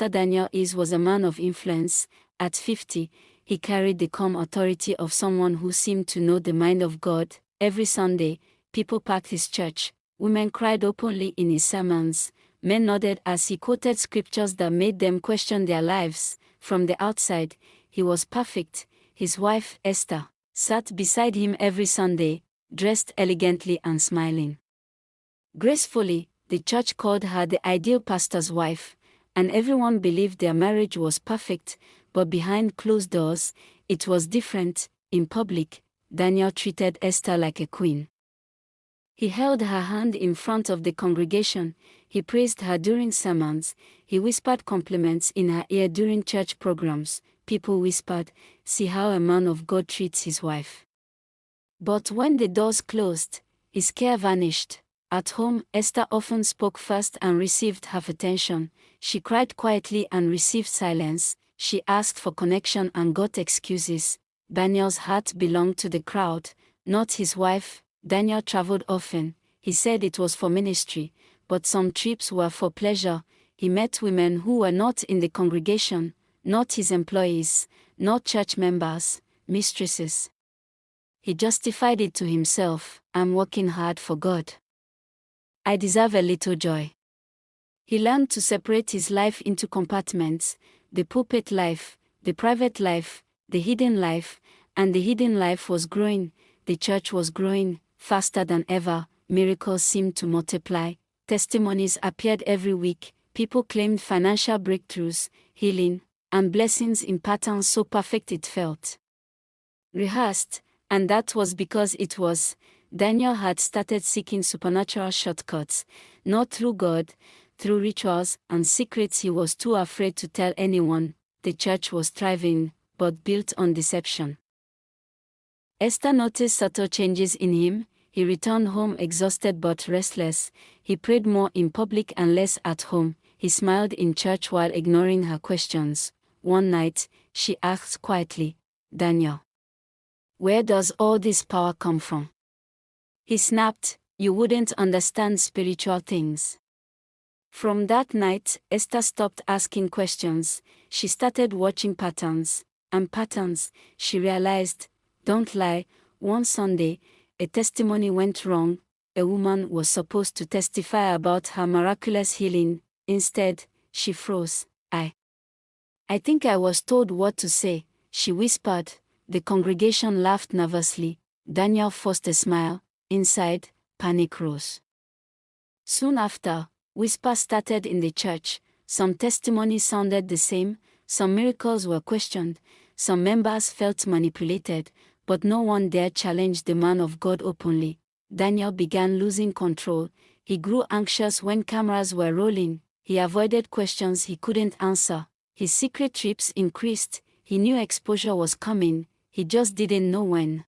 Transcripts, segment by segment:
Pastor Daniel was a man of influence. At 50, he carried the calm authority of someone who seemed to know the mind of God. Every Sunday, people packed his church, women cried openly in his sermons, men nodded as he quoted scriptures that made them question their lives. From the outside, he was perfect. His wife, Esther, sat beside him every Sunday, dressed elegantly and smiling gracefully. The church called her the ideal pastor's wife, and everyone believed their marriage was perfect, but behind closed doors, it was different. In public, Daniel treated Esther like a queen. He held her hand in front of the congregation, he praised her during sermons, he whispered compliments in her ear during church programs. People whispered, "See how a man of God treats his wife." But when the doors closed, his care vanished. At home, Esther often spoke first and received half attention. She cried quietly and received silence. She asked for connection and got excuses. Daniel's heart belonged to the crowd, not his wife. Daniel traveled often. He said it was for ministry, but some trips were for pleasure. He met women who were not in the congregation, not his employees, not church members, mistresses. He justified it to himself, "I'm working hard for God. I deserve a little joy." He learned to separate his life into compartments: the pulpit life, the private life, the hidden life, and the hidden life was growing. The church was growing faster than ever. Miracles seemed to multiply. Testimonies appeared every week. People claimed financial breakthroughs, healing, and blessings in patterns so perfect it felt rehearsed, and that was because it was. Daniel had started seeking supernatural shortcuts, not through God, through rituals and secrets he was too afraid to tell anyone. The church was thriving, but built on deception. Esther noticed subtle changes in him. He returned home exhausted but restless. He prayed more in public and less at home. He smiled in church while ignoring her questions. One night, she asked quietly, "Daniel, where does all this power come from?" He snapped, "You wouldn't understand spiritual things." From that night, Esther stopped asking questions. She started watching patterns. And patterns, she realized, don't lie. One Sunday, a testimony went wrong. A woman was supposed to testify about her miraculous healing. Instead, she froze. I think I was told what to say," she whispered. The congregation laughed nervously. Daniel forced a smile. Inside, panic rose. Soon after, whispers started in the church. Some testimonies sounded the same, some miracles were questioned, some members felt manipulated, but no one dared challenge the man of God openly. Daniel began losing control. He grew anxious when cameras were rolling. He avoided questions he couldn't answer. His secret trips increased. He knew exposure was coming, he just didn't know when.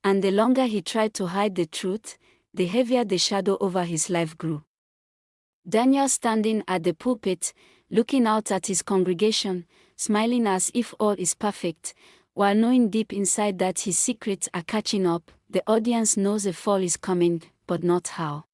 And the longer he tried to hide the truth, the heavier the shadow over his life grew. Daniel, standing at the pulpit, looking out at his congregation, smiling as if all is perfect, while knowing deep inside that his secrets are catching up. The audience knows a fall is coming, but not how.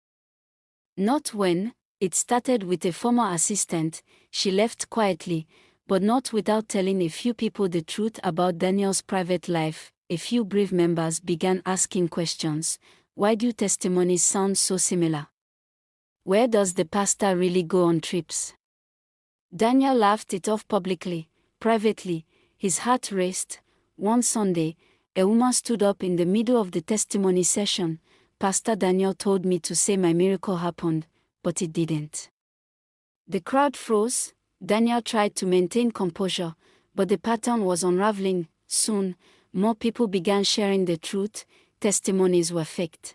Not when. It started with a former assistant. She left quietly, but not without telling a few people the truth about Daniel's private life. A few brave members began asking questions. Why do testimonies sound so similar? Where does the pastor really go on trips? Daniel laughed it off publicly. Privately, his heart raced. One Sunday, a woman stood up in the middle of the testimony session. "Pastor Daniel told me to say my miracle happened, but it didn't." The crowd froze. Daniel tried to maintain composure, but the pattern was unraveling. Soon, more people began sharing the truth. Testimonies were faked.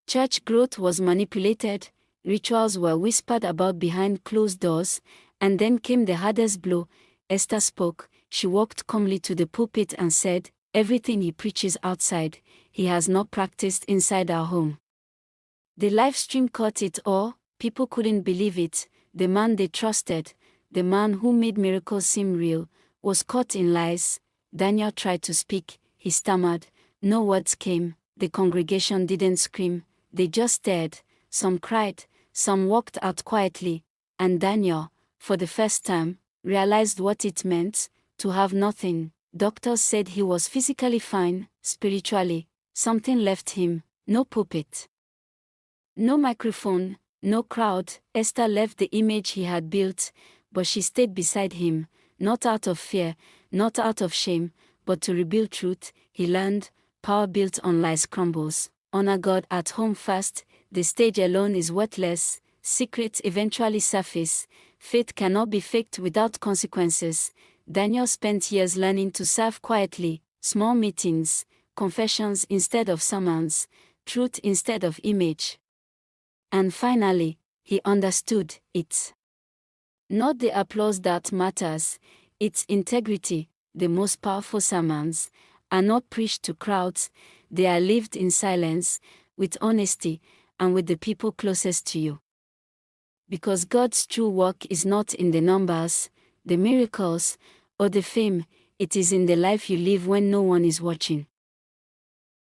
Church growth was manipulated. Rituals were whispered about behind closed doors. And then came the hardest blow. Esther spoke. She walked calmly to the pulpit and said, "Everything he preaches outside, he has not practiced inside our home." The live stream caught it all. People couldn't believe it. The man they trusted, the man who made miracles seem real, was caught in lies. Daniel tried to speak. He stammered. No words came. The congregation didn't scream. They just stared. Some cried. Some walked out quietly. And Daniel, for the first time, realized what it meant to have nothing. Doctors said he was physically fine, spiritually, something left him. No pulpit, no microphone, no crowd. Esther left the image he had built, but she stayed beside him, not out of fear, not out of shame, but to rebuild truth. He learned, power built on lies crumbles. Honor God at home first. The stage alone is worthless. Secrets eventually surface. Faith cannot be faked without consequences. Daniel spent years learning to serve quietly, small meetings, confessions instead of sermons, truth instead of image. And finally, he understood it's not the applause that matters, it's integrity. The most powerful sermons are not preached to crowds, they are lived in silence, with honesty, and with the people closest to you. Because God's true work is not in the numbers, the miracles, or the fame, it is in the life you live when no one is watching.